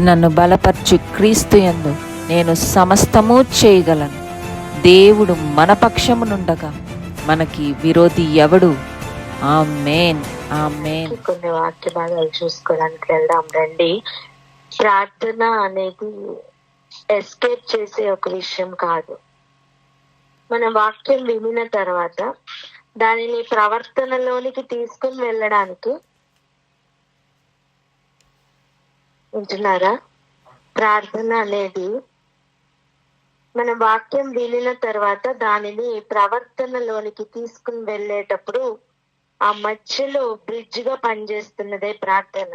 నన్ను బలపరచు క్రీస్తు యందు నేను సమస్తము చేయగలను. దేవుడు మన పక్షమునుండగా మనకి విరోధి ఎవడు? ఆమేన్, ఆమేన్. కొన్ని వాక్య భాగాలు చూసుకోవడానికి వెళ్దాం రండి. ప్రార్థన అనేది ఎస్కేప్ చేసే ఒక విషయం కాదు. మన వాక్యం వినిన తర్వాత దానిని ప్రవర్తనలోనికి తీసుకుని వెళ్ళడానికి, వింటున్నారా? ప్రార్థన అనేది మన వాక్యం వినిన తర్వాత దానిని ప్రవర్తనలోనికి తీసుకుని వెళ్ళేటప్పుడు ఆ మధ్యలో బ్రిడ్జ్ గా పనిచేస్తున్నదే ప్రార్థన.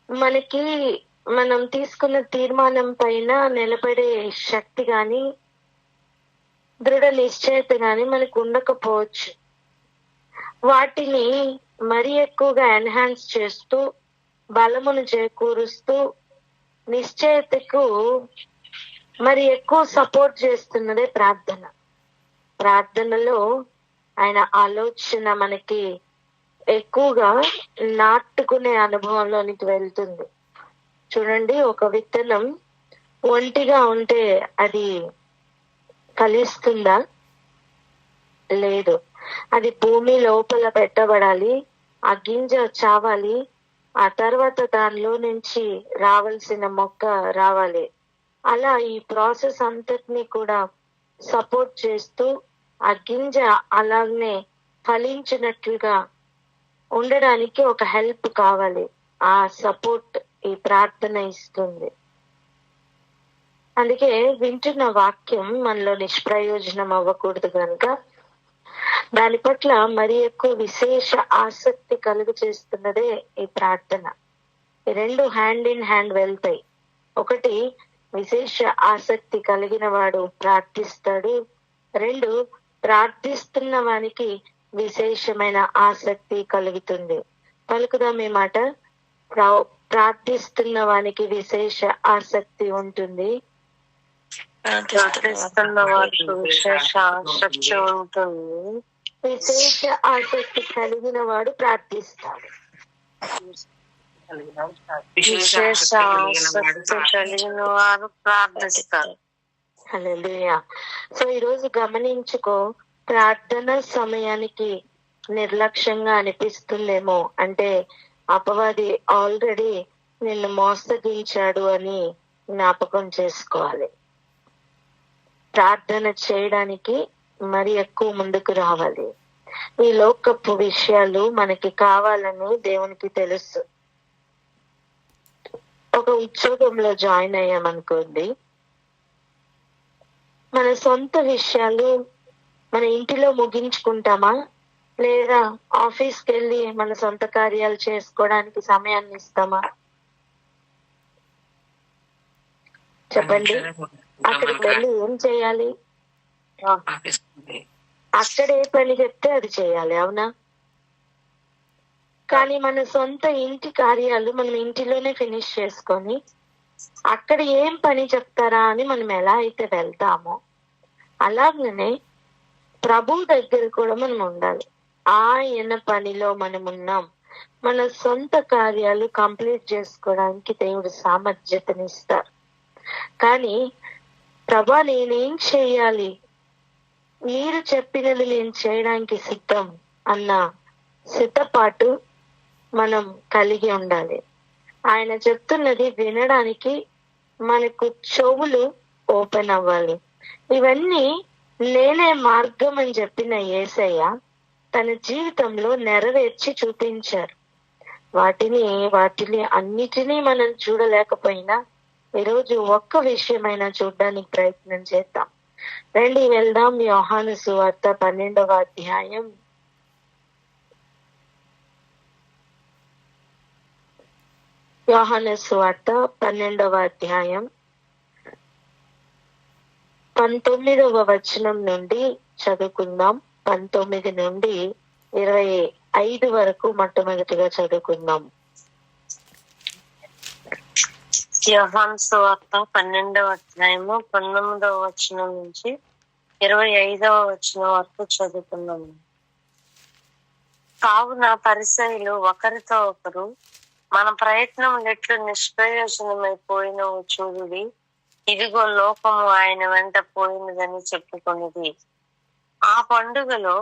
మనకి మనం తీసుకున్న తీర్మానం పైన నిలబడే శక్తి గాని దృఢ నిశ్చయత గాని మనకు ఉండకపోవచ్చు. వాటిని మరి ఎక్కువగా ఎన్హాన్స్ చేస్తూ బలమును చేకూరుస్తూ నిశ్చయతకు మరి ఎక్కువ సపోర్ట్ చేస్తున్నదే ప్రార్థన. ప్రార్థనలో ఆయన ఆలోచన మనకి ఎక్కువగా నాటుకునే అనుభవంలోనికి వెళ్తుంది. చూడండి, ఒక విత్తనం ఒంటిగా ఉంటే అది ఫలిస్తుందా? లేదు. అది భూమి లోపల పెట్టబడాలి, ఆ గింజ చావాలి, ఆ తర్వాత దానిలో నుంచి రావాల్సిన మొక్క రావాలి. అలా ఈ ప్రాసెస్ అంతటినీ కూడా సపోర్ట్ చేస్తూ ఆ గింజ అలాగనే ఫలించినట్లుగా ఉండడానికి ఒక హెల్ప్ కావాలి. ఆ సపోర్ట్ ఈ ప్రార్థన ఇస్తుంది. అందుకే వింటున్న వాక్యం మనలో నిష్ప్రయోజనం అవ్వకూడదు కనుక దాని పట్ల మరి ఎక్కువ విశేష ఆసక్తి కలుగు చేస్తున్నదే ఈ ప్రార్థన. ఈ రెండు హ్యాండ్ ఇన్ హ్యాండ్ వెళ్తాయి. ఒకటి, విశేష ఆసక్తి కలిగిన వాడు ప్రార్థిస్తాడు. రెండు, ప్రార్థిస్తున్న వానికి విశేషమైన ఆసక్తి కలుగుతుంది. పలుకుదాం ఈ మాట. ప్రార్థిస్తున్న వానికి విశేష ఆసక్తి ఉంటుంది. ప్రార్థిస్తున్న వారికి విశేష ఆసక్తి ఉంటుంది. విశేష ఆసక్తి కలిగిన వాడు ప్రార్థిస్తాడు. విశేష ఆసక్తి కలిగిన వారు ప్రార్థిస్తారు. హల్లెలూయా. సో ఈరోజు గమనించుకో, ప్రార్థన సమయానికి నిర్లక్ష్యంగా అనిపిస్తుందేమో. అంటే అపవాది ఆల్రెడీ నిన్ను మోసగించాడు అని జ్ఞాపకం చేసుకోవాలి. ప్రార్థన చేయడానికి మరి ఎక్కువ ముందుకు రావాలి. ఈ లోకపు విషయాలు మనకి కావాలని దేవునికి తెలుసు. ఒక ఉద్యోగంలో జాయిన్ అయ్యామనుకోండి, మన సొంత విషయాలు మన ఇంటిలో ముగించుకుంటామా, లేదా ఆఫీస్కి వెళ్ళి మన సొంత కార్యాలు చేసుకోవడానికి సమయాన్ని ఇస్తామా? చెప్పండి. అక్కడికి వెళ్ళి ఏం చేయాలి? అక్కడ ఏ పని చెప్తే అది చేయాలి, అవునా? కానీ మన సొంత ఇంటి కార్యాలు మనం ఇంటిలోనే ఫినిష్ చేసుకొని అక్కడ ఏం పని చెప్తారా అని మనం ఎలా అయితే వెళ్తామో, అలాగనే ప్రభు దగ్గర కూడా మనం ఉండాలి. ఆయన పనిలో మనం ఉన్నాం. మన సొంత కార్యాలు కంప్లీట్ చేసుకోవడానికి దేవుడు సామర్థ్యతనిస్తారు. కానీ ప్రభా, నేనేం చేయాలి, మీరు చెప్పినది నేను చేయడానికి సిద్ధం అన్న సిద్ధపాటు మనం కలిగి ఉండాలి. ఆయన చెప్తున్నది వినడానికి మనకు చెవులు ఓపెన్ అవ్వాలి. ఇవన్నీ నేనే మార్గం అని చెప్పిన యేసయ్య తన జీవితంలో నెరవేర్చి చూపించారు. వాటిని అన్నిటినీ మనం చూడలేకపోయినా ఈరోజు ఒక్క విషయమైనా చూడడానికి ప్రయత్నం చేద్దాం. రండి, వెళ్దాం. యోహాను సువార్త 12వ అధ్యాయం 19వ వచనం నుండి చదువుకుందాం. 19 నుండి 25 వరకు మొట్టమొదటిగా చదువుకుందాం. యోహాను సువార్త 12వ అధ్యాయము 19వ వచనం నుంచి 25వ వచనం వరకు చదువుకున్నాము. కావున పరిసయ్యులు ఒకరితో ఒకరు, మన ప్రయత్నం ఎట్లు నిష్ప్రయోజనమైపోయినో చూడుడి, ఇదిగో లోకము ఆయన వెంట పోయినదని చెప్పుకొనిది. ఆ పండుగలో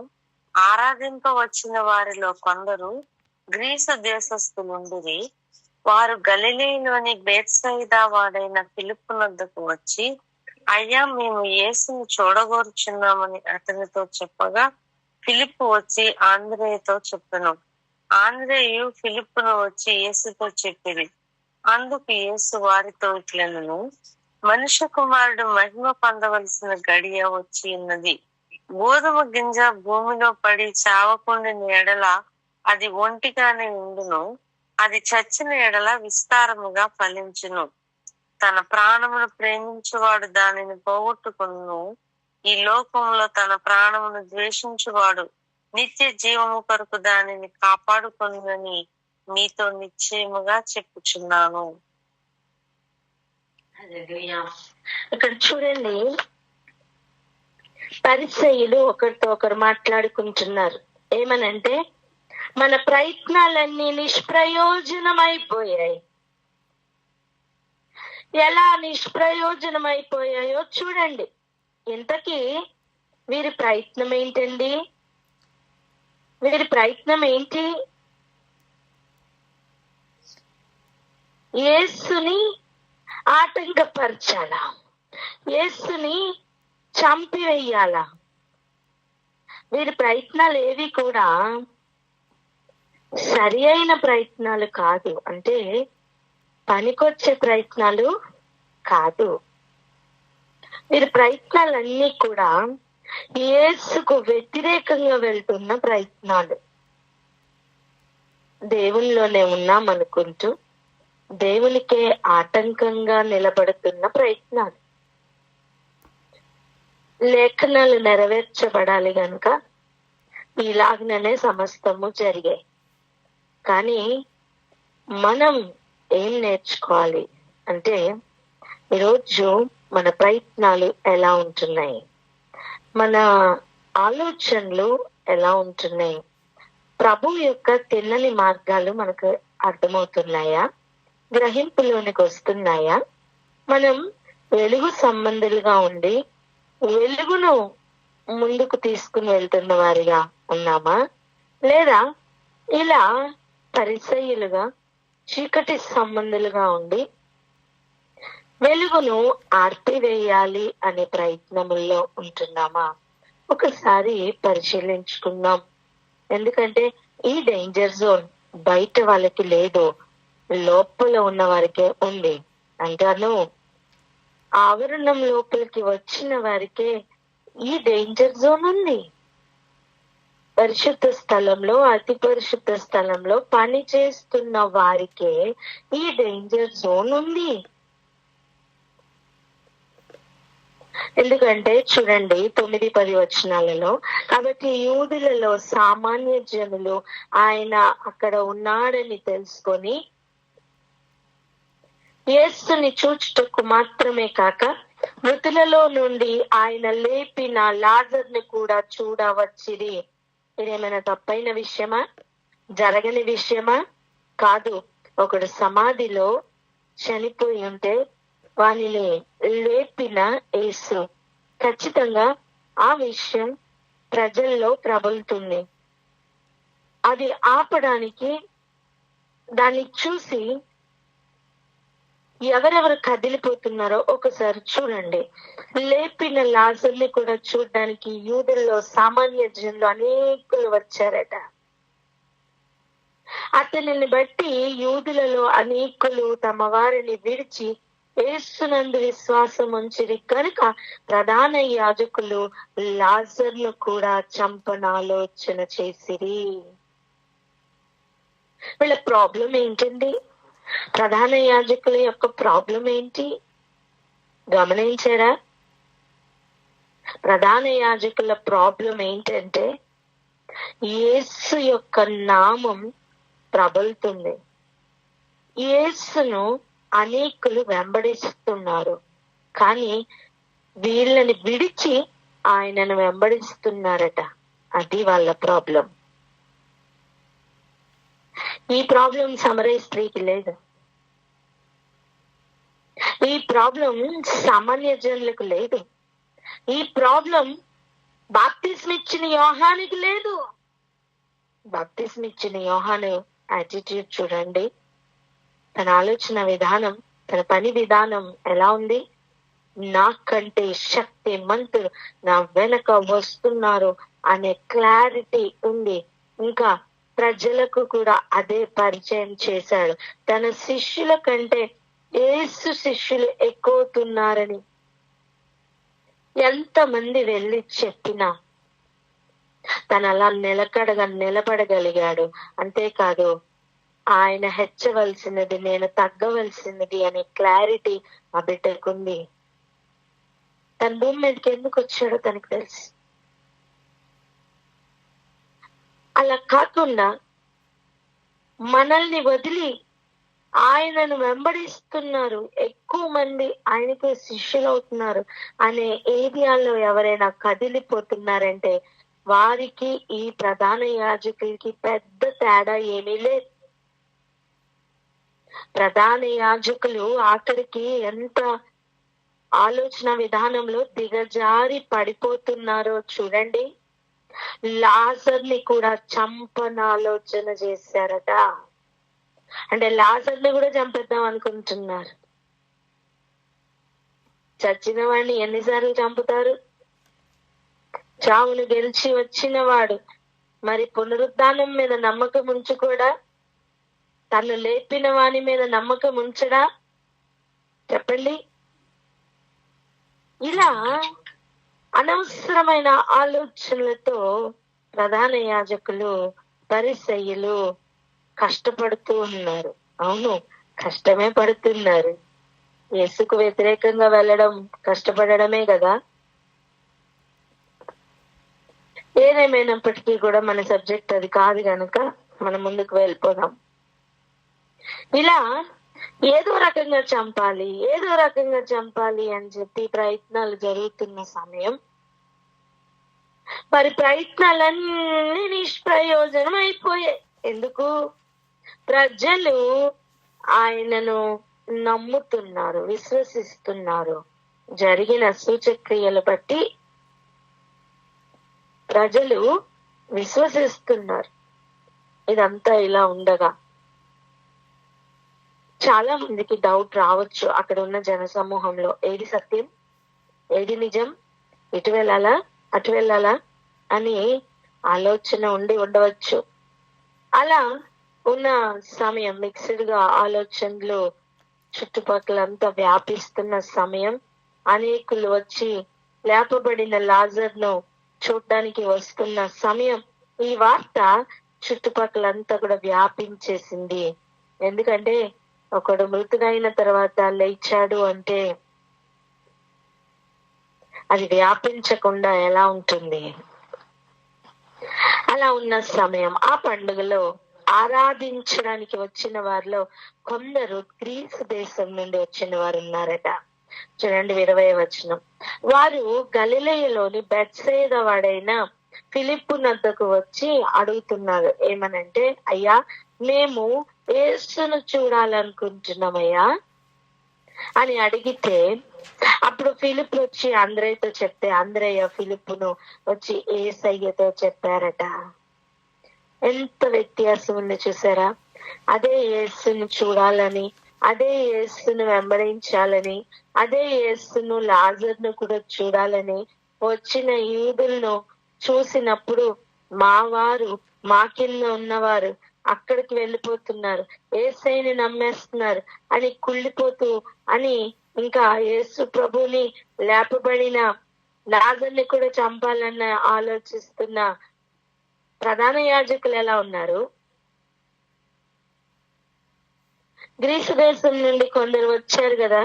ఆరాధింపవచ్చిన వారిలో కొందరు గ్రీసు దేశస్థులుండిరి. వారు గలిలయలోని బేత్సయిదా వాడైన ఫిలిప్పు నొద్దకు వచ్చి, అయ్యా, మేము యేసుని చూడగోరుచున్నామని అతనితో చెప్పగా, ఫిలిప్పు వచ్చి ఆంద్రేయతో చెప్పెను. ఆంద్రేయు ఫిలిప్పును వచ్చి యేసుతో చెప్పిరి. అందుకు యేసు వారితో ఇట్లనెను, మనుష్య కుమారుడు మహిమ పొందవలసిన గడియ వచ్చి ఉన్నది. గోధుమ గింజ భూమిలో పడి చావకుండిన ఎడల అది ఒంటిగానే ఉండును, అది చచ్చిన ఎడల విస్తారముగా ఫలించును. తన ప్రాణమును ప్రేమించువాడు దానిని పోగొట్టుకును. ఈ లోకంలో తన ప్రాణమును ద్వేషించువాడు నిత్య జీవము కొరకు దానిని కాపాడుకొనునని మీతో నిశ్చయముగా చెప్పుచున్నాను. ఇక్కడ చూడండి, పరిసయ్యులు ఒకరితో ఒకరు మాట్లాడుకుంటున్నారు. ఏమనంటే, మన ప్రయత్నాలన్నీ నిష్ప్రయోజనమైపోయాయి. ఎలా నిష్ప్రయోజనమైపోయాయో చూడండి. ఇంతకీ వీరి ప్రయత్నం ఏంటండి? వీరి ప్రయత్నం ఏంటి? యేసుని ఆటంకపరచాలా? యేసుని చంపివేయాలా? వీరి ప్రయత్నాలు ఏవి కూడా సరి అయిన ప్రయత్నాలు కాదు, అంటే పనికొచ్చే ప్రయత్నాలు కాదు. వీరి ప్రయత్నాలన్నీ కూడా యేసుకు వ్యతిరేకంగా వెళ్తున్న ప్రయత్నాలు. దేవునిలోనే ఉన్నామనుకుంటూ దేవునికే ఆటంకంగా నిలబడుతున్న ప్రయత్నాలు. లేఖనాలు నెరవేర్చబడాలి గనుక ఇలాగనే సమస్తము జరిగాయి. కానీ మనం ఏం నేర్చుకోవాలి అంటే, ఈరోజు మన ప్రయత్నాలు ఎలా ఉంటున్నాయి, మన ఆలోచనలు ఎలా ఉంటున్నాయి, ప్రభు యొక్క తిన్నని మార్గాలు మనకు అర్థమవుతున్నాయా, గ్రహింపులోనికి వస్తున్నాయా? మనం వెలుగు సంబంధులుగా ఉండి వెలుగును ముందుకు తీసుకుని వెళ్తున్న వారిగా ఉన్నామా, లేదా ఇలా పరిసయ్యులుగా చీకటి సంబంధులుగా ఉండి వెలుగును ఆర్పివేయాలి అనే ప్రయత్నముల్లో ఉంటున్నామా? ఒకసారి పరిశీలించుకుందాం. ఎందుకంటే ఈ డేంజర్ జోన్ బయట వాళ్ళకి లేదు, లోపల ఉన్న వారికే ఉంది. అంటాను, ఆవరణం లోపలికి వచ్చిన వారికే ఈ డేంజర్ జోన్ ఉంది. పరిశుద్ధ స్థలంలో, అతి పరిశుద్ధ స్థలంలో పని చేస్తున్న వారికే ఈ డేంజర్ జోన్ ఉంది. ఎందుకంటే చూడండి 9-10 వచనాలలో, కాబట్టి యూదులలో సామాన్య జనులు ఆయన అక్కడ ఉన్నాడని తెలుసుకొని యేసుని చూచుటకు మాత్రమే కాక మృతులలో నుండి ఆయన లేపిన లాజర్ని కూడా చూడవచ్చిరి. ఇదేమైనా తప్పైన విషయమా? జరగని విషయమా? కాదు. ఒకడు సమాధిలో చనిపోయి ఉంటే వానిని లేపిన యేసు. ఖచ్చితంగా ఆ విషయం ప్రజల్లో ప్రబలుతుంది. అది ఆపడానికి, దాన్ని చూసి ఎవరెవరు కదిలిపోతున్నారో ఒకసారి చూడండి. లేపిన లాజర్ని కూడా చూడడానికి యూదుల్లో సామాన్య జనులు అనేకులు వచ్చారట. అతనిని బట్టి యూదులలో అనేకులు తమ వారిని విడిచి యేసునందు విశ్వాసం ఉంచిరి కనుక ప్రధాన యాజకులు లాజర్ను కూడా చంపనాలోచన చేసిరి. వీళ్ళ ప్రాబ్లం ఏంటండి? ప్రధాన యాజకుల యొక్క ప్రాబ్లం ఏంటి గమనించారా? ప్రధాన యాజకుల ప్రాబ్లం ఏంటంటే, యేసు యొక్క నామం ప్రబలుతుంది, యేసును అనేకులు వెంబడిస్తున్నారు, కానీ వీళ్ళని విడిచి ఆయనను వెంబడిస్తున్నారట. అది వాళ్ళ ప్రాబ్లం. ఈ ప్రాబ్లం సమరయ స్త్రీకి లేదు. ఈ ప్రాబ్లం సామాన్య జనులకు లేదు. ఈ ప్రాబ్లం బాప్తిస్మ ఇచ్చిన యోహానికి లేదు. బాప్తిస్మ ఇచ్చిన యోహాను యాటిట్యూడ్ చూడండి, తన ఆలోచన విధానం, తన పని విధానం ఎలా ఉంది? నాకంటే శక్తిమంతులు నా వెనక వస్తున్నారు అనే క్లారిటీ ఉంది. ఇంకా ప్రజలకు కూడా అదే పరిచయం చేశాడు. తన శిష్యుల కంటే యేసు శిష్యులు ఎక్కువతున్నారని ఎంతమంది వెళ్ళి చెప్పినా తను అలా నిలబడగలిగాడు. అంతేకాదు, ఆయన హెచ్చవలసినది, నేను తగ్గవలసినది అనే క్లారిటీ ఆ బిడ్డకుంది. తన భూమి మీదకి ఎందుకు వచ్చాడో తనకు తెలుసు. అలా కాకుండా మనల్ని వదిలి ఆయనను వెంబడిస్తున్నారు, ఎక్కువ మంది ఆయనకి శిష్యులు అవుతున్నారు అనే ఏరియాలో ఎవరైనా కదిలిపోతున్నారంటే వారికి ఈ ప్రధాన యాజకులకి పెద్ద తేడా ఏమీ లేదు. ప్రధాన యాజకులు ఆఖరికి ఎంత ఆలోచన విధానంలో దిగజారి పడిపోతున్నారో చూడండి. లాజర్ని కూడా చంపనాలోచన చేశారట. అంటే లాజర్ని కూడా చంపేద్దాం అనుకుంటున్నారు. చచ్చిన వాడిని ఎన్నిసార్లు చంపుతారు? చావును గెలిచి వచ్చిన వాడు మరి పునరుద్ధానం మీద నమ్మకం ఉంచి కూడా తను లేపిన వాని మీద నమ్మకం ఉంచడా? చెప్పండి. ఇలా అనవసరమైన ఆలోచనలతో ప్రధాన యాజకులు, పరిసయ్యులు కష్టపడుతూ ఉన్నారు. అవును, కష్టమే పడుతున్నారు. యేసుకు వ్యతిరేకంగా వెళ్ళడం కష్టపడడమే కదా. ఏదేమైనప్పటికీ కూడా మన సబ్జెక్ట్ అది కాదు కనుక మనం ముందుకు వెళ్ళిపోదాం. ఇలా ఏదో రకంగా చంపాలి అని చెప్పి ప్రయత్నాలు జరుగుతున్న సమయం, మరి ప్రయత్నాలన్నీ నిష్ప్రయోజనం అయిపోయాయి. ఎందుకు? ప్రజలు ఆయనను నమ్ముతున్నారు, విశ్వసిస్తున్నారు. జరిగిన సూచక్రియలు బట్టి ప్రజలు విశ్వసిస్తున్నారు. ఇదంతా ఇలా ఉండగా చాలా మందికి డౌట్ రావచ్చు అక్కడ ఉన్న జన సమూహంలో, ఏది సత్యం, ఏది నిజం, ఇటు వెళ్ళాలా అటు వెళ్ళాలా అని ఆలోచన ఉండవచ్చు. అలా ఉన్న సమయం, మిక్స్డ్ గా ఆలోచనలు చుట్టుపక్కలంతా వ్యాపిస్తున్న సమయం, అనేకులు వచ్చి లేపబడిన లాజర్ను చూడ్డానికి వస్తున్న సమయం, ఈ వార్త చుట్టుపక్కలంతా కూడా వ్యాపించేసింది. ఎందుకంటే ఒకడు మృతుడైన తర్వాత లేచాడు అంటే అది వ్యాపించకుండా ఎలా ఉంటుంది? అలా ఉన్న సమయం, ఆ పండుగలో ఆరాధించడానికి వచ్చిన వారిలో కొందరు గ్రీసు దేశం నుండి వచ్చిన వారు ఉన్నారట. చూడండి 20వ వచనం. వారు గలిలయలోని బెత్సైదా వాడైన ఫిలిప్పు నద్దకు వచ్చి అడుగుతున్నారు. ఏమనంటే, అయ్యా, మేము యేసును చూడాలనుకుంటున్నామయ్యా అని అడిగితే, అప్పుడు ఫిలిప్ వచ్చి అంద్రేయతో చెప్తే అంద్రేయ ఫిలిప్పును వచ్చి యేసయ్యతో చెప్పారట. ఎంత వ్యత్యాసం ఉంది చూసారా? అదే యేసును చూడాలని, అదే యేసును వెంబడించాలని, అదే యేసును, లాజర్ను కూడా చూడాలని వచ్చిన యూదులను చూసినప్పుడు మా కింద ఉన్నవారు అక్కడికి వెళ్ళిపోతున్నారు, యేసయ్యని నమ్మేస్తున్నారు అని కుళ్ళిపోతూ, అని ఇంకా యేసు ప్రభుని లేపబడిన లాజర్ని కూడా చంపాలన్న ఆలోచిస్తున్న ప్రధాన యాజకులు ఎలా ఉన్నారు? గ్రీసు దేశం నుండి కొందరు వచ్చారు కదా,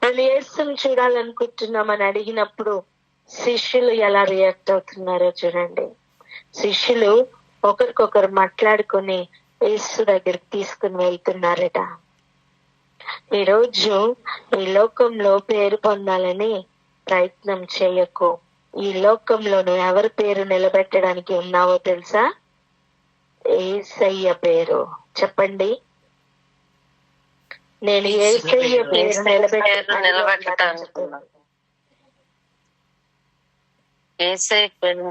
వాళ్ళు యేసుని చూడాలనుకుంటున్నామని అడిగినప్పుడు శిష్యులు ఎలా రియాక్ట్ అవుతున్నారో చూడండి. శిష్యులు ఒకరికొకరు మాట్లాడుకుని యేసు దగ్గరికి తీసుకుని వెళ్తున్నారట. ఈరోజు ఈ లోకంలో పేరు పొందాలని ప్రయత్నం చేయకు. ఈ లోకంలో నువ్వు ఎవరి పేరు నిలబెట్టడానికి ఉన్నావో తెలుసా? యేసయ్య పేరు. చెప్పండి. నేను యేసయ్య పేరు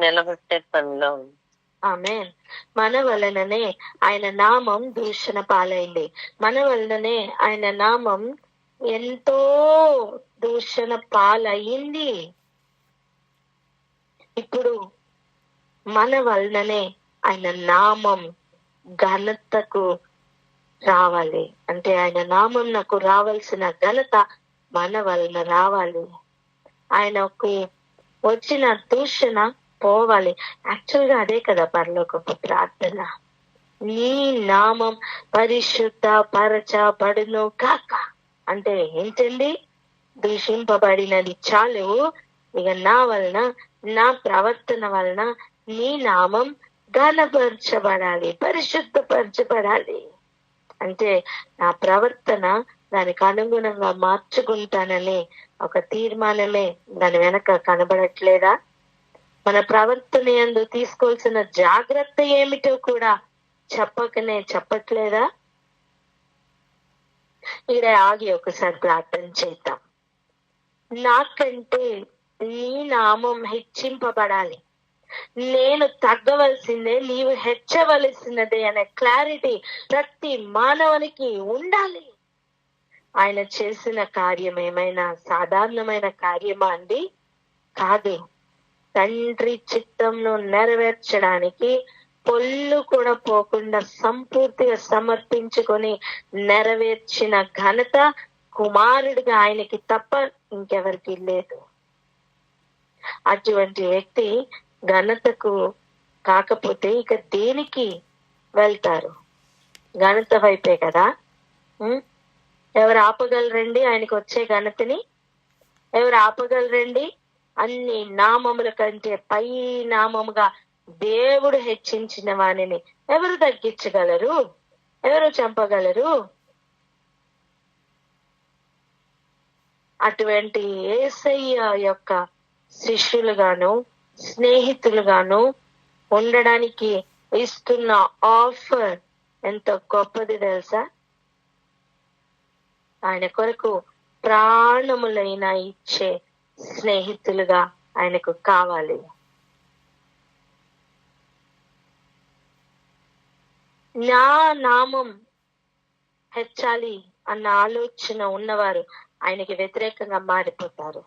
నిలబెట్టే పనిలో. ఆమేన్. మన వలననే ఆయన నామం దూషణ పాలైంది. మన వలననే ఆయన నామం ఎంతో దూషణ పాలయ్యింది. ఇప్పుడు మన వలననే ఆయన నామం ఘనతకు రావాలి. అంటే ఆయన నామం నాకు రావాల్సిన ఘనత మన వలన రావాలి. ఆయనకు వచ్చిన దూషణ పోవాలి. యాక్చువల్ గా అదే కదా పరలోకపు ప్రార్థన. నీ నామం పరిశుద్ధ పరచబడును కాక. అంటే ఏంటండి? దూషింపబడినది చాలు, ఇక నా వలన, నా ప్రవర్తన వలన నీ నామం ఘనపరచబడాలి, పరిశుద్ధపరచబడాలి. అంటే నా ప్రవర్తన దానికి అనుగుణంగా మార్చుకుంటానని ఒక తీర్మానమే దాని వెనక కనబడట్లేదా? మన ప్రవర్తన యందు తీసుకోవాల్సిన జాగ్రత్త ఏమిటో కూడా చెప్పట్లేదా? ఇక్కడ ఆగి ఒకసారి ప్రార్థన చేద్దాం. నాకంటే నీ నామం హెచ్చింపబడాలి, నేను తగ్గవలసిందే, నీవు హెచ్చవలసినదే అనే క్లారిటీ ప్రతి మానవునికి ఉండాలి. ఆయన చేసిన కార్యం ఏమైనా సాధారణమైన కార్యమా అండి? కాదు. తండ్రి చిత్తంను నెరవేర్చడానికి పొల్లు కూడా పోకుండా సంపూర్తిగా సమర్పించుకొని నెరవేర్చిన ఘనత కుమారుడిగా ఆయనకి తప్ప ఇంకెవరికి లేదు. అటువంటి వ్యక్తి ఘనతకు కాకపోతే ఇక దేనికి వెళ్తారు? ఘనత వైపే కదా. ఎవరు ఆపగలరండి ఆయనకు వచ్చే ఘనతని? ఎవరు ఆపగలరండి? అన్ని నామముల కంటే పై నామముగా దేవుడు హెచ్చించిన వాణిని ఎవరు తగ్గించగలరు? ఎవరు చంపగలరు? అటువంటి యేసయ్య యొక్క శిష్యులుగాను స్నేహితులుగాను ఉండడానికి ఇస్తున్న ఆఫర్ ఎంత గొప్పది తెలుసా? ఆయన కొరకు ప్రాణములైన ఇచ్చే స్నేహితులుగా ఆయనకు కావాలి. నా నామం హెచ్చాలి అన్న ఆలోచన ఉన్నవారు ఆయనకి వ్యతిరేకంగా మారిపోతారు.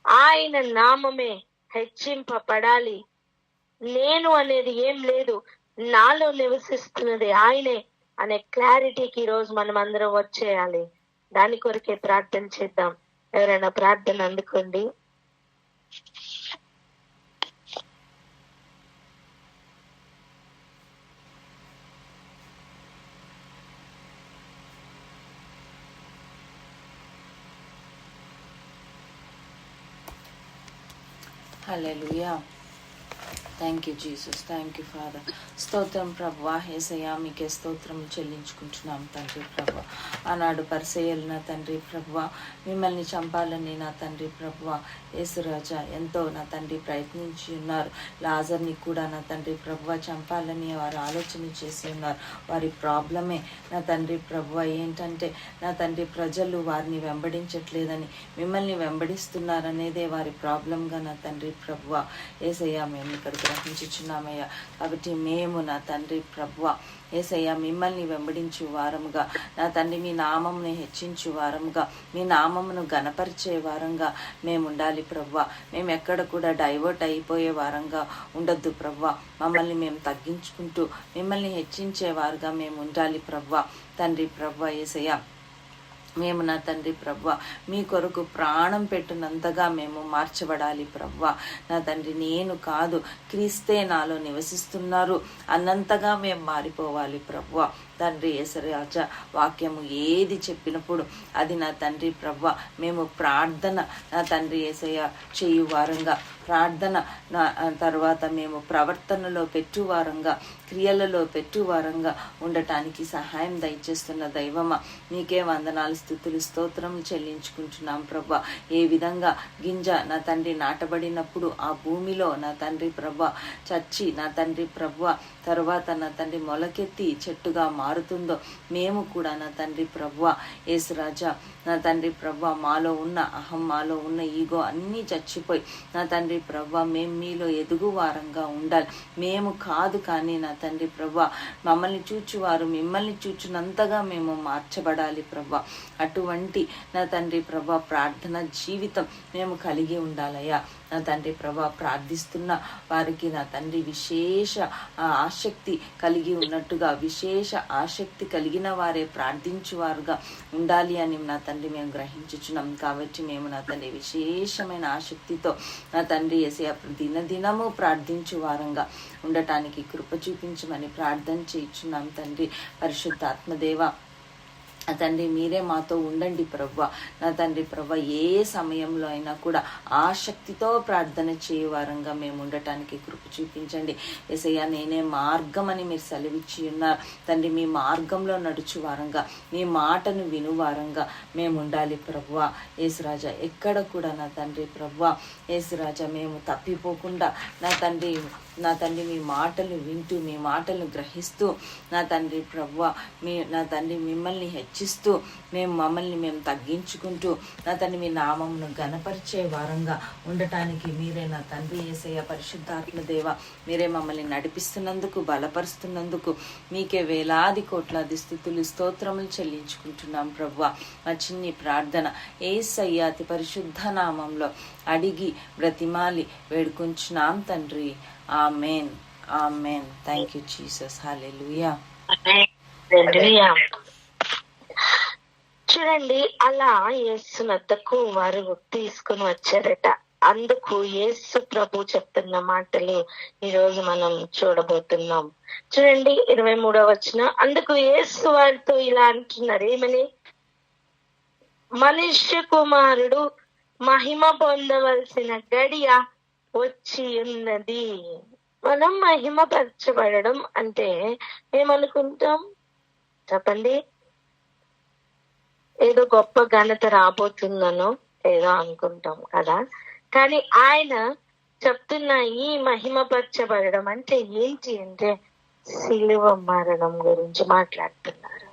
ఆయన నామమే హెచ్చింపబడాలి, నేను అనేది ఏం లేదు, నాలో నివసిస్తున్నది ఆయనే అనే క్లారిటీకి ఈరోజు మనం అందరం వచ్చేయాలి. దాని కొరకే ప్రార్థన చేద్దాం. ఎవరైనా ప్రార్థన అందుకోండి. Hallelujah. Thank you Jesus, thank you father. స్తోత్రం ప్రభువా. యేసయ్యా మీకే స్తోత్రం చెల్లించుకుంటున్నాం తండ్రి ప్రభువా. ఆనాడు పరిసయ్యులు నా తండ్రి ప్రభువా మిమ్మల్ని చంపాలని నా తండ్రి ప్రభువా యేసురాజా ఎంతో నా తండ్రి ప్రయత్నించి ఉన్నారు. లాజర్ని కూడా నా తండ్రి ప్రభువా చంపాలని వారు ఆలోచన చేసి ఉన్నారు. వారి ప్రాబ్లమే నా తండ్రి ప్రభువా ఏంటంటే నా తండ్రి ప్రజలు వారిని వెంబడించట్లేదని మిమ్మల్ని వెంబడిస్తున్నారనేదే వారి ప్రాబ్లంగా నా తండ్రి ప్రభువా యేసయ్యా మేము ఇక్కడ గ్రహించుచున్నామయ్యా. కాబట్టి మేము నా తండ్రి ప్రభువా యేసయ్యా మిమ్మల్ని వెంబడించు వారముగా నా తండ్రి మీ నామమును హెచ్చించు వారముగా మీ నామమును గణపరిచే వారంగా మేము ఉండాలి ప్రభువా. మేము ఎక్కడ కూడా డైవర్ట్ అయిపోయే వారంగా ఉండొద్దు ప్రభువా. మమ్మల్ని మేము తగ్గించుకుంటూ మిమ్మల్ని హెచ్చించే వారుగా మేము ఉండాలి ప్రభువా. తండ్రి ప్రభువా యేసయ్యా మేము నా తండ్రి ప్రభువా మీ కొరకు ప్రాణం పెట్టినంతగా మేము మార్చబడాలి ప్రభువా. నా తండ్రి నేను కాదు క్రీస్తే నాలో నివసిస్తున్నారు అన్నంతగా మేము మారిపోవాలి ప్రభువా. తండ్రి యేసరాజా వాక్యము ఏది చెప్పినప్పుడు అది నా తండ్రి ప్రభువా మేము ప్రార్థన నా తండ్రి యేసయ్య చేయు వారంగా ప్రార్థన తర్వాత మేము ప్రవర్తనలో పెట్టువారంగా, క్రియలలో పెట్టువారంగా ఉండటానికి సహాయం దయచేస్తున్న దైవమా, నీకే వందనాలు, స్తుతులు, స్తోత్రములు చెల్లించుకుంటున్నాం ప్రభా. ఏ విధంగా గింజ నా తండ్రి నాటబడినప్పుడు ఆ భూమిలో నా తండ్రి ప్రభా చచ్చి నా తండ్రి ప్రభా తర్వాత నా తండ్రి మొలకెత్తి చెట్టుగా మారుతుందో, మేము కూడా నా తండ్రి ప్రభా యేసురాజా నా తండ్రి ప్రభా మాలో ఉన్న అహం, మాలో ఉన్న ఈగో అన్నీ చచ్చిపోయి నా తండ్రి ప్రభా మేము మీలో ఎదుగువారంగా ఉండాలి. మేము కాదు కానీ నా తండ్రి ప్రభా మమ్మల్ని చూచువారు మిమ్మల్ని చూచునంతగా మేము మార్చబడాలి ప్రభా. అటువంటి నా తండ్రి ప్రభా ప్రార్థన జీవితం మేము కలిగి ఉండాలయ్యా. నా తండ్రి ప్రభా ప్రార్థిస్తున్న వారికి నా తండ్రి విశేష ఆసక్తి కలిగి ఉన్నట్టుగా, విశేష ఆసక్తి కలిగిన వారే ప్రార్థించువారుగా ఉండాలి అని నా తండ్రి మేము గ్రహించుచున్నాం. కాబట్టి మేము నా తండ్రి విశేషమైన ఆసక్తితో నా తండ్రి యేసయ్య దినదినము ప్రార్థించు వారంగా ఉండటానికి కృప చూపించమని ప్రార్థన చేయుచున్నాం తండ్రి. పరిశుద్ధాత్మదేవ నా తండ్రి మీరే మాతో ఉండండి ప్రభా. నా తండ్రి ప్రభా ఏ సమయంలో అయినా కూడా ఆసక్తితో ప్రార్థన చేయవారంగా మేము ఉండటానికి కృప చూపించండి. యేసయ్య నేనే మార్గం అని మీరు సెలవిచ్చి ఉన్నారు తండ్రి. మీ మార్గంలో నడుచు వారంగా, మీ మాటను వినువారంగా మేము ఉండాలి ప్రభువా. యేసురాజా ఎక్కడ కూడా నా తండ్రి ప్రభువా యేసురాజా మేము తప్పిపోకుండా నా తండ్రి మీ మాటలు వింటూ, మీ మాటలను గ్రహిస్తూ నా తండ్రి ప్రభువా నా తండ్రి మిమ్మల్ని హెచ్చిస్తూ మమ్మల్ని మేము తగ్గించుకుంటూ నా తండ్రి మీ నామమును ఘనపరిచే వారంగా ఉండటానికి మీరే నా తండ్రి యేసయ్య పరిశుద్ధాత్మ దేవ మీరే మమ్మల్ని నడిపిస్తున్నందుకు, బలపరుస్తున్నందుకు మీకే వేలాది కోట్లాది స్తుతులు, స్తోత్రములు చెల్లించుకుంటున్నాం ప్రభువా. మా చిన్ని ప్రార్థన యేసయ్య అతి పరిశుద్ధ నామంలో అడిగి బ్రతిమాలి వేడుకుంటున్నాం తండ్రి. Amen, amen. Thank you Jesus. Hallelujah. చూడండి, అలా యేసు వద్దకు వారు తీసుకుని వచ్చారట. అందుకు యేసు ప్రభు చెప్తున్న మాటలు ఈ రోజు మనం చూడబోతున్నాం. చూడండి 23వ వచనం. అందుకు యేసు వారితో ఇలా అంటున్నారు, ఏమని? మనుష్య కుమారుడు మహిమ పొందవలసిన గడియ వచ్చి ఉన్నది. మనం మహిమపరచబడడం అంటే ఏమనుకుంటాం చెప్పండి? ఏదో గొప్ప ఘనత రాబోతుందనో ఏదో అనుకుంటాం కదా. కానీ ఆయన చెప్తున్న ఈ మహిమపరచబడడం అంటే ఏంటి అంటే శిలువ మరణం గురించి మాట్లాడుతున్నారు.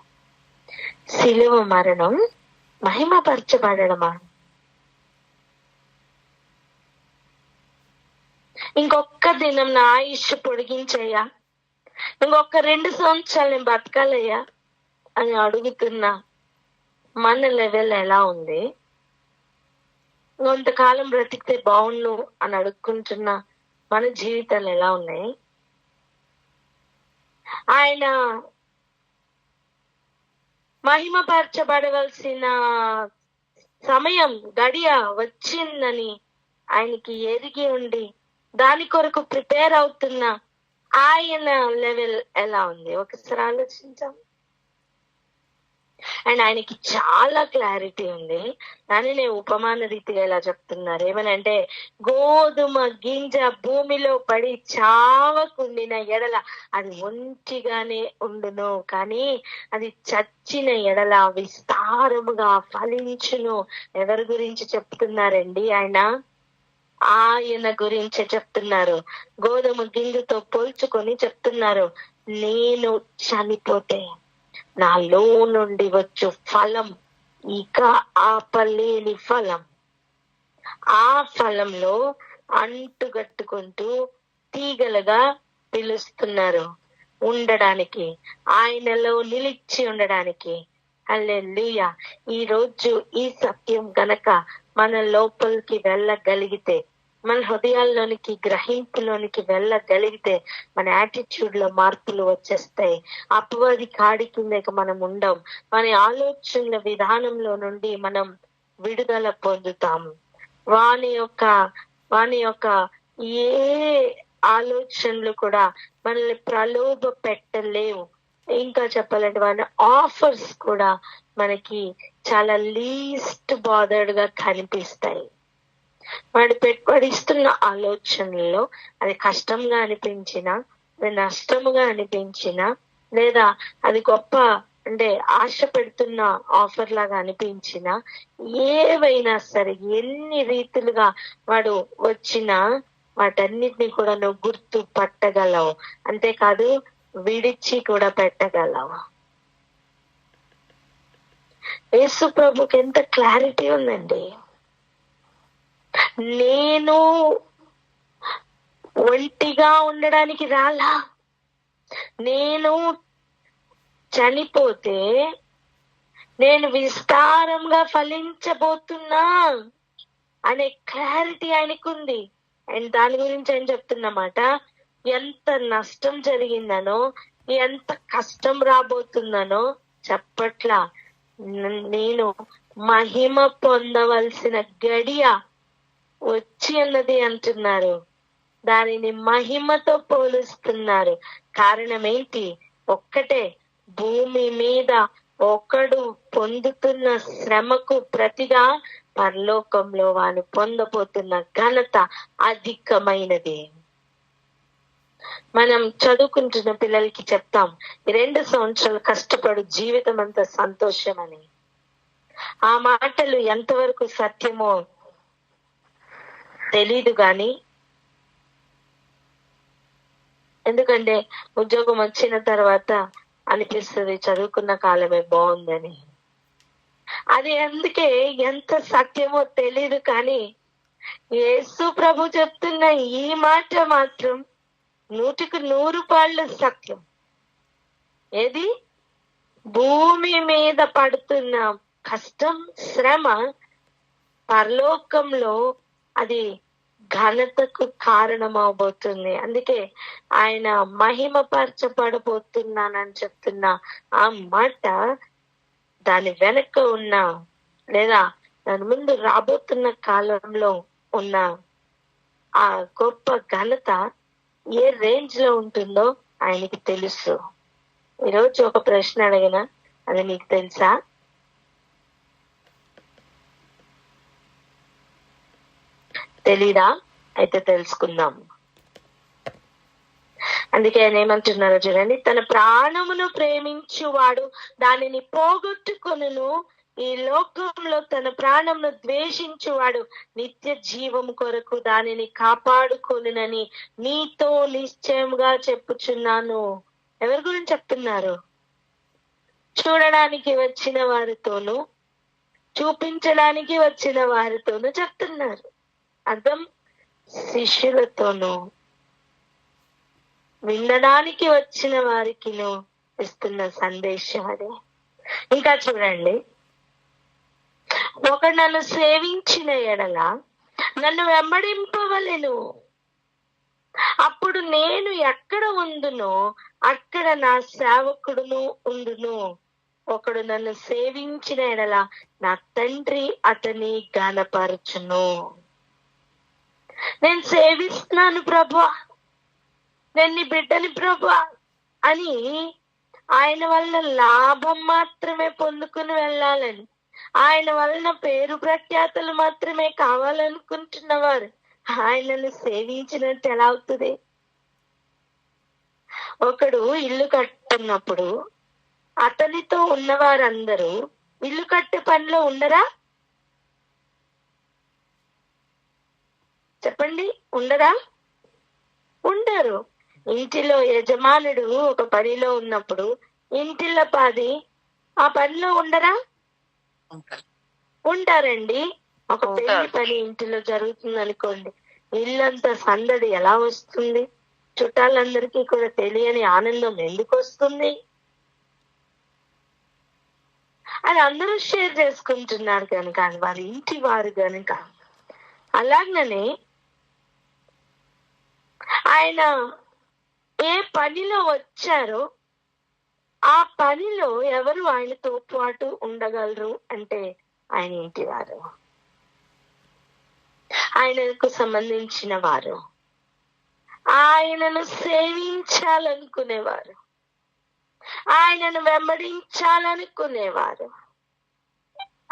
శిలువ మరణం మహిమపరచబడమా? ఇంకొక దినం నా ఆయుష్ పొడిగించయ్యా, ఇంకొక 2 సంవత్సరాలు నేను బతకాలయ్యా అని అడుగుతున్నా మన లెవెల్ ఎలా ఉంది? కొంతకాలం బ్రతికితే బాగుండు అని అడుక్కుంటున్నా మన జీవితాలు ఎలా ఉన్నాయి? ఆయన మహిమపరచబడవలసిన సమయం గడియ వచ్చిందని ఆయనకి ఎరిగి ఉండి దాని కొరకు ప్రిపేర్ అవుతున్న ఆయన లెవెల్ ఎలా ఉంది ఒకసారి ఆలోచించాం. అండ్ ఆయనకి చాలా క్లారిటీ ఉంది. దాన్ని నేను ఉపమాన రీతిగా ఇలా చెప్తున్నారు. ఏమనంటే, గోధుమ గింజ భూమిలో పడి చావకుండిన ఎడల అది ఒంటిగానే ఉండును, కానీ అది చచ్చిన ఎడల విస్తారముగా ఫలించును. ఎవరి గురించి చెప్తున్నారండి? ఆయన గురించి చెప్తున్నారు. గోధుమ గింజతో పోల్చుకొని చెప్తున్నారు, నేను చనిపోతే నాలో నుండి వచ్చు ఫలం ఇక ఆపలేని ఫలం. ఆ ఫలంలో అంటుగట్టుకుంటూ తీగలుగా పిలుస్తున్నారు ఉండడానికి, ఆయనలో నిలిచి ఉండడానికి. హల్లెలూయా. ఈ రోజు ఈ సత్యం గనక మన లోపలికి వెళ్ళగలిగితే, మన హృదయాల్లోనికి గ్రహింపులోనికి వెళ్ళగలిగితే మన యాటిట్యూడ్ లో మార్పులు వచ్చేస్తాయి. అపవాది కాడి కిందకి మనం ఉండం. మన ఆలోచనల విధానంలో నుండి మనం విడుదల పొందుతాము. వాని యొక్క ఏ ఆలోచనలు కూడా మనల్ని ప్రలోభ పెట్టలేవు. ఇంకా చెప్పాలంటే వాని ఆఫర్స్ కూడా మనకి చాలా లీస్ట్ బాదర్డ్ గా కనిపిస్తాయి. వాడు ఇస్తున్న ఆలోచనల్లో అది కష్టంగా అనిపించినా, అది నష్టముగా అనిపించినా, లేదా అది గొప్ప అంటే ఆశ పెడుతున్న ఆఫర్ లాగా అనిపించినా, ఏవైనా సరే ఎన్ని రీతులుగా వాడు వచ్చినా వాటన్నిటిని కూడా నువ్వు గుర్తు పట్టగలవు. అంతేకాదు విడిచి కూడా పెట్టగలవు. యేసు ప్రభుకి ఎంత క్లారిటీ ఉందండి. నేను ఒంటిగా ఉండడానికి రాలా, నేను చనిపోతే నేను విస్తారంగా ఫలించబోతున్నా అనే క్లారిటీ ఆయనకుంది. అండ్ దాని గురించి ఆయన చెప్తున్నమాట, ఎంత నష్టం జరిగిందనో, ఎంత కష్టం రాబోతుందనో చెప్పట్లా. నేను మహిమ పొందవలసిన గడియ వచ్చి అన్నది అంటున్నారు. దానిని మహిమతో పోలుస్తున్నారు. కారణం ఏంటి? ఒక్కటే, భూమి మీద ఒకడు పొందుతున్న శ్రమకు ప్రతిగా పరలోకంలో వాడు పొందబోతున్న ఘనత అధికమైనది. మనం చదువుకుంటున్న పిల్లలకి చెప్తాం, 2 సంవత్సరాలు కష్టపడు, జీవితం అంతా సంతోషం అని. ఆ మాటలు ఎంతవరకు సత్యమో తెలీదు గాని, ఎందుకంటే ఉద్యోగం వచ్చిన తర్వాత అనిపిస్తుంది చదువుకున్న కాలమే బాగుందని. అది అందుకే ఎంత సత్యమో తెలీదు కానీ, యేసు ప్రభు చెప్తున్న ఈ మాట మాత్రం 100కు 100 సత్యం. ఏది? భూమి మీద పడుతున్న కష్టం, శ్రమ పరలోకంలో అది ఘనతకు కారణమవబోతుంది. అందుకే ఆయన మహిమపరచబడబోతున్నానని చెప్తున్న ఆ మాట, దాని వెనక ఉన్న లేదా దాని ముందు రాబోతున్న కాలంలో ఉన్న ఆ గొప్ప ఘనత ఏ రేంజ్ లో ఉంటుందో ఆయనకి తెలుసు. ఈరోజు ఒక ప్రశ్న అడిగినా, అది నీకు తెలుసా? తెలీదా? అయితే తెలుసుకుందాం. అందుకే ఆయన ఏమంటున్నారో చూడండి, తన ప్రాణమును ప్రేమించువాడు దానిని పోగొట్టుకొనును, ఈ లోకంలో తన ప్రాణమును ద్వేషించువాడు నిత్య జీవము కొరకు దానిని కాపాడుకొనునని నీతో నిశ్చయముగా చెప్పుచున్నాను. ఎవరి గురించి చెప్తున్నారు? చూడడానికి వచ్చిన వారితోనూ చూపించడానికి వచ్చిన వారితోనూ చెప్తున్నారు. అర్థం, శిష్యులతోనూ వినడానికి వచ్చిన వారికి ఇస్తున్న సందేశం అదే. ఇంకా చూడండి, ఒకడు నన్ను సేవించిన ఎడల నన్ను వెంబడింపవలెను, అప్పుడు నేను ఎక్కడ ఉందునో అక్కడ నా సేవకుడును ఉండును. ఒకడు నన్ను సేవించిన ఎడల నా తండ్రి అతని ఘనపరచును. నేను సేవిస్తున్నాను ప్రభువా, నేను నీ బిడ్డని ప్రభువా అని ఆయన వలన లాభం మాత్రమే పొందుకుని వెళ్ళాలని, ఆయన వలన పేరు ప్రఖ్యాతలు మాత్రమే కావాలనుకుంటున్నవారు ఆయనను సేవించినట్టు ఎలా అవుతుంది? ఒకడు ఇల్లు కట్టున్నప్పుడు అతనితో ఉన్నవారందరూ ఇల్లు కట్టే పనిలో ఉండరా? చెప్పండి, ఉండరా? ఉండరు. ఇంటిలో యజమానుడు ఒక పనిలో ఉన్నప్పుడు ఇంటిలో పాది ఆ పనిలో ఉండరా? ఉంటారండి. ఒక పెళ్లి పని ఇంటిలో జరుగుతుంది అనుకోండి, ఇల్లంతా సందడి ఎలా వస్తుంది? చుట్టాలందరికీ కూడా తెలియని ఆనందం ఎందుకు వస్తుంది? అది అందరూ షేర్ చేసుకుంటున్నారు కనుక, వారి ఇంటి వారు కనుక. అలాగనే ఆయన ఏ పనిలో వచ్చారో ఆ పనిలో ఎవరు ఆయనతో పాటు ఉండగలరు అంటే ఆయన ఇంటి వారు, ఆయనకు సంబంధించిన వారు, ఆయనను సేవించాలనుకునేవారు, ఆయనను వెంబడించాలనుకునేవారు,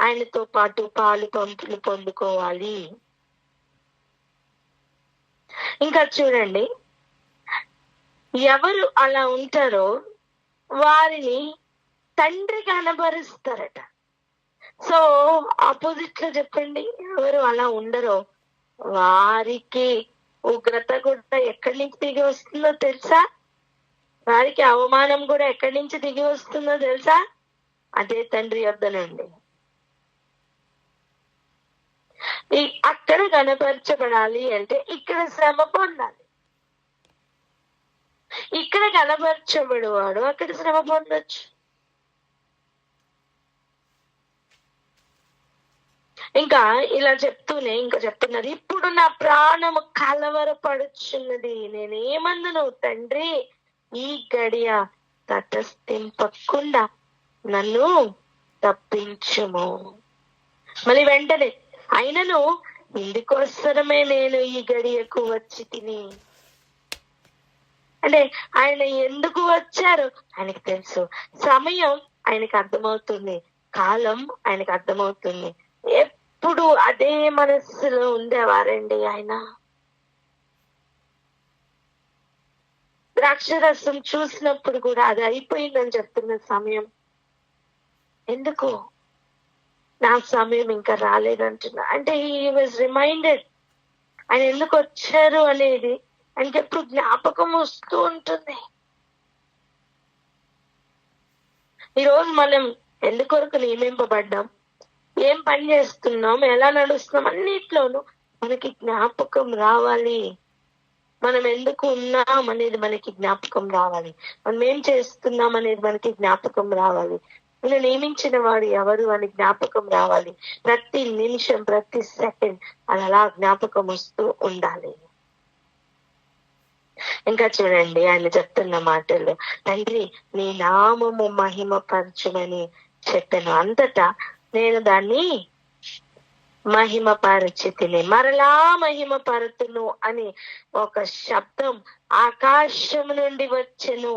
ఆయనతో పాటు పాలు పంపులు పొందుకోవాలి ఇంకా చూడండి, ఎవరు అలా ఉంటారో వారిని తండ్రి కనబరుస్తారట. సో ఆపోజిట్ లో చెప్పండి, ఎవరు అలా ఉండరో వారికి ఉగ్రత కూడా ఎక్కడి నుంచి దిగి వస్తుందో తెలుసా? వారికి అవమానం కూడా ఎక్కడి నుంచి దిగి వస్తుందో తెలుసా? అదే తండ్రి యొద్ద నుండి. అక్కడ కనపరచబడాలి అంటే ఇక్కడ శ్రమ పొందాలి. ఇక్కడ కనపరచబడేవాడు అక్కడ శ్రమ పొందొచ్చు. ఇంకా ఇలా చెప్తూనే ఇంకా చెప్తున్నారు, ఇప్పుడు నా ప్రాణము కలవరపడుచున్నది, నేనేమందును తండ్రి ఈ గడియ తటస్థింపకుండా నన్ను తప్పించుము. మళ్ళీ వెంటనే అయినను ఇందుకోసరమే నేను ఈ గడియకు వచ్చి తిని. అంటే ఆయన ఎందుకు వచ్చారు ఆయనకి తెలుసు, సమయం ఆయనకు అర్థమవుతుంది, కాలం ఆయనకు అర్థమవుతుంది. ఎప్పుడు అదే మనస్సులో ఉండేవారండి ఆయన. ద్రాక్షరసం చూసినప్పుడు కూడా అది అయిపోయిందని చెప్తున్న సమయం, ఎందుకు నా సమయం ఇంకా రాలేదంటున్నా అంటే హీ వాజ్ రిమైండెడ్ ఆయన ఎందుకు వచ్చారు అనేది ఆయనకి ఎప్పుడు జ్ఞాపకం వస్తూ ఉంటుంది. ఈరోజు మనం ఎందుకొరకు నియమింపబడ్డాం, ఏం పని చేస్తున్నాం, ఎలా నడుస్తున్నాం అన్నిట్లోనూ మనకి జ్ఞాపకం రావాలి. మనం ఎందుకు ఉన్నాం అనేది మనకి జ్ఞాపకం రావాలి, మనం ఏం చేస్తున్నాం అనేది మనకి జ్ఞాపకం రావాలి, నేను నియమించిన వాడు ఎవరు అని జ్ఞాపకం రావాలి. ప్రతి నిమిషం ప్రతి సెకండ్ అలా జ్ఞాపకం వస్తూ ఉండాలి. ఇంకా చూడండి ఆయన చెప్తున్న మాటలు, తండ్రి నీ నామము మహిమపరచుమని చెప్పాను, అంతటా నేను దాన్ని మహిమపరచితిని, మరలా మహిమపరతును అని ఒక శబ్దం ఆకాశం నుండి వచ్చెను.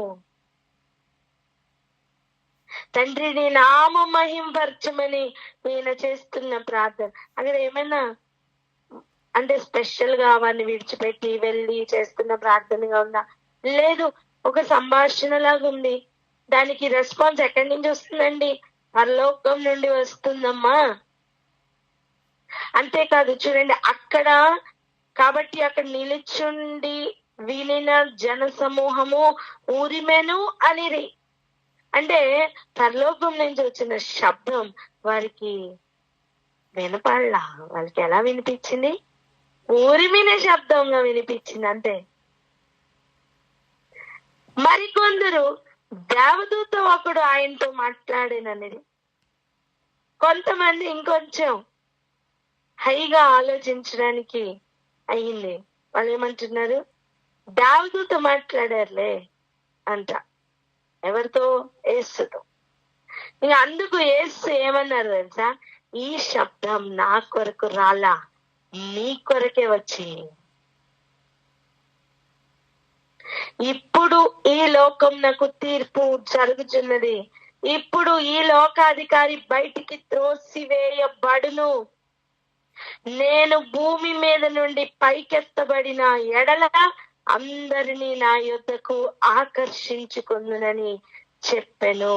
తండ్రి నీ నామం మహిమపరచమని నేను చేస్తున్న ప్రార్థన అక్కడ ఏమైనా అంటే స్పెషల్ గా వారిని విడిచిపెట్టి వెళ్ళి చేస్తున్న ప్రార్థనగా ఉందా? లేదు, ఒక సంభాషణ లాగా ఉంది. దానికి రెస్పాన్స్ ఎక్కడి నుంచి వస్తుందండి? పరలోకం నుండి వస్తుందమ్మా. అంతేకాదు చూడండి, అక్కడ కాబట్టి అక్కడ నిలిచుండి వినిన జన సమూహము ఊరిమెను అనిరి. అంటే పరలోకం నుంచి వచ్చిన శబ్దం వారికి వినపడలా. వాళ్ళకి ఎలా వినిపించింది? ఊరిమిన శబ్దంగా వినిపించింది అంతే. మరికొందరు దేవదూత ఒకడు ఆయనతో మాట్లాడేననేది. కొంతమంది ఇంకొంచెం హైగా ఆలోచించడానికి అయ్యింది. వాళ్ళు ఏమంటున్నారు? దేవదూత మాట్లాడారులే అంట. ఎవరితో? యేసుతో. ఇంకా అందుకు యేసు ఏమన్నారు తెలుసా? ఈ శబ్దం నా కొరకు రాలా, నీ కొరకే వచ్చి. ఇప్పుడు ఈ లోకం నాకు తీర్పు జరుగుతున్నది. ఇప్పుడు ఈ లోకాధికారి బయటికి త్రోసివేయబడును. నేను భూమి మీద నుండి పైకెత్తబడిన ఎడల అందరినీ నా యొద్దకు ఆకర్షించుకుందునని చెప్పెను.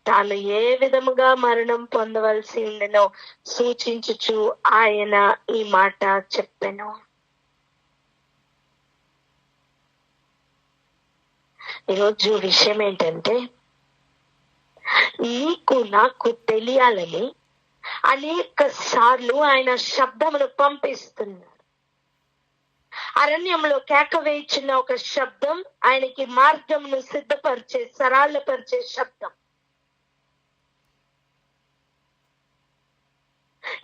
తాను ఏ విధముగా మరణం పొందవలసి ఉండెనో సూచించుచు ఆయన ఈ మాట చెప్పెను. ఈరోజు విషయం ఏంటంటే, నీకు నాకు తెలియాలని అనేక సార్లు ఆయన శబ్దమును పంపిస్తున్నారు. అరణ్యంలో కేక వేయించిన ఒక శబ్దం ఆయనకి మార్గంను సిద్ధపరిచే సరళపరిచే శబ్దం.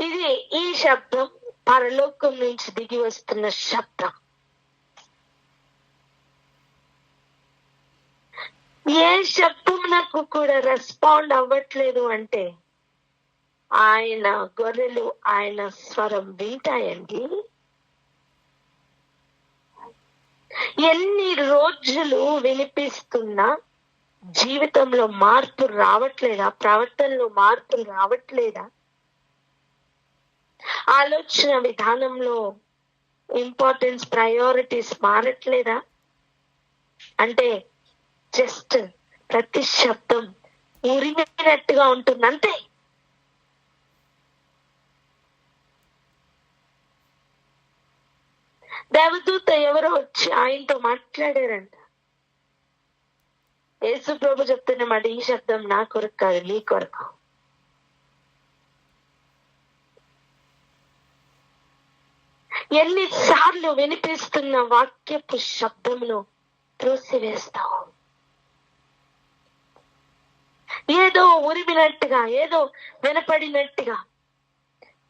ఇది ఈ శబ్దం పరలోకం నుంచి దిగి వస్తున్న శబ్దం. ఏ శబ్దం నాకు కూడా రెస్పాండ్ అవ్వట్లేదు అంటే ఆయన గొర్రెలు ఆయన స్వరం వింటాయండి. ఎన్ని రోజులు వినిపిస్తున్నా జీవితంలో మార్పు రావట్లేదా? ప్రవర్తనలో మార్పులు రావట్లేదా? ఆలోచన విధానంలో ఇంపార్టెన్స్, ప్రయారిటీస్ మారట్లేదా? అంటే జస్ట్ ప్రతి శబ్దం ఉరిమినట్టుగా ఉంటుంది అంతే. దేవదూత ఎవరో వచ్చి ఆయనతో మాట్లాడారంట. యేసు ప్రభు చెప్తున్న మాట, ఈ శబ్దం నా కొరకు కాదు, నీ కొరకు. ఎన్నిసార్లు వినిపిస్తున్న వాక్యపు శబ్దమును త్రోసివేస్తావు? ఏదో ఉరిమినట్టుగా, ఏదో వినపడినట్టుగా,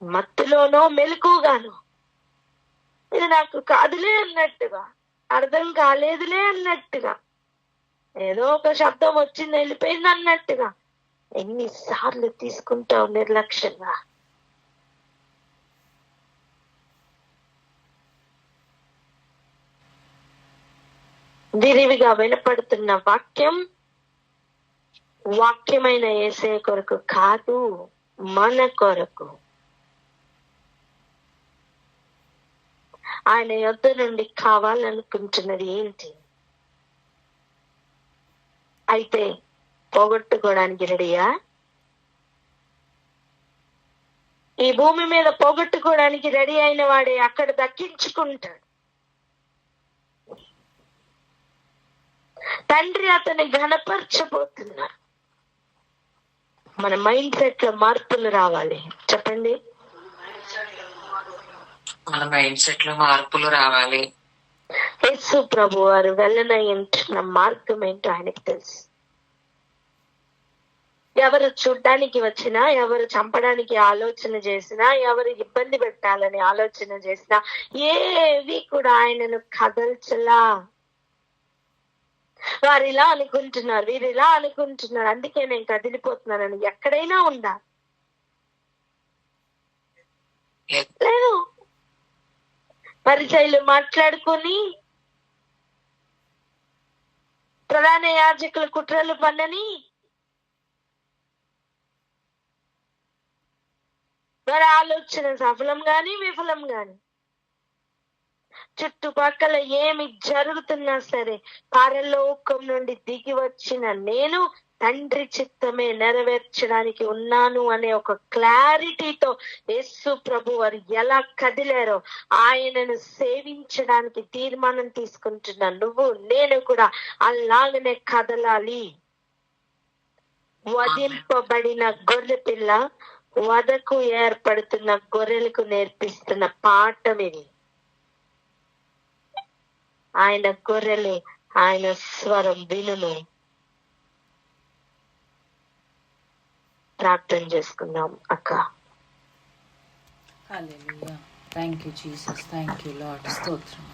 మత్తులోనో మెలకుగానో, ఇది నాకు కాదులే అన్నట్టుగా, అర్థం కాలేదులే అన్నట్టుగా, ఏదో ఒక శబ్దం వచ్చింది వెళ్ళిపోయింది అన్నట్టుగా ఎన్నిసార్లు తీసుకుంటావు నిర్లక్ష్యంగా? విరివిగా వినపడుతున్న వాక్యం వాక్యమైన యేసయ్య కొరకు కాదు, మన కొరకు. ఆయన యొద్ద నుండి కావాలనుకుంటున్నది ఏంటి? అయితే పోగొట్టుకోవడానికి రెడీయా? ఈ భూమి మీద పోగొట్టుకోవడానికి రెడీ అయిన వాడే అక్కడ దక్కించుకుంటాడు. తండ్రి అతన్ని ఘనపరచబోతున్నారు. మన మైండ్ సెట్ లో మార్పులు రావాలి. చెప్పండి, మన మైండ్ సెట్ లో మార్పులు రావాలి. యేసు ప్రభు వారు వెళ్ళనయ్యుంటున్న మార్గం ఏంటో ఆయనకు తెలుసు. ఎవరు చూడ్డానికి వచ్చినా, ఎవరు చంపడానికి ఆలోచన చేసినా, ఎవరు ఇబ్బంది పెట్టాలని ఆలోచన చేసినా ఏవి కూడా ఆయనను కదల్చలా. వారు ఇలా అనుకుంటున్నారు, వీరు ఇలా అనుకుంటున్నారు, అందుకే నేను కదిలిపోతున్నానని ఎక్కడైనా ఉందా? లేదు. పరిచయలు మాట్లాడుకొని, ప్రధాన యాజకుల కుట్రలు పన్నని, వారి ఆలోచన సఫలం గాని విఫలం గాని, చుట్టుపక్కల ఏమి జరుగుతున్నా సరే, పరలోకం నుండి దిగి వచ్చిన నేను తండ్రి చిత్తమే నెరవేర్చడానికి ఉన్నాను అనే ఒక క్లారిటీతో యేసు ప్రభు వారు ఎలా కదిలారో, ఆయనను సేవించడానికి తీర్మానం తీసుకుంటున్నా నువ్వు నేను కూడా అలాగనే కదలాలి. వధింపబడిన గొర్రె పిల్ల వదకు ఏర్పడుతున్న గొర్రెలకు నేర్పిస్తున్న పాఠం ఇది. ఆయన గొర్రెలు ఆయన స్వరం వినును. ప్రార్థన చేసుకుందాం అక్క. Hallelujah. Thank you Jesus, thank you Lord. స్తోత్రం.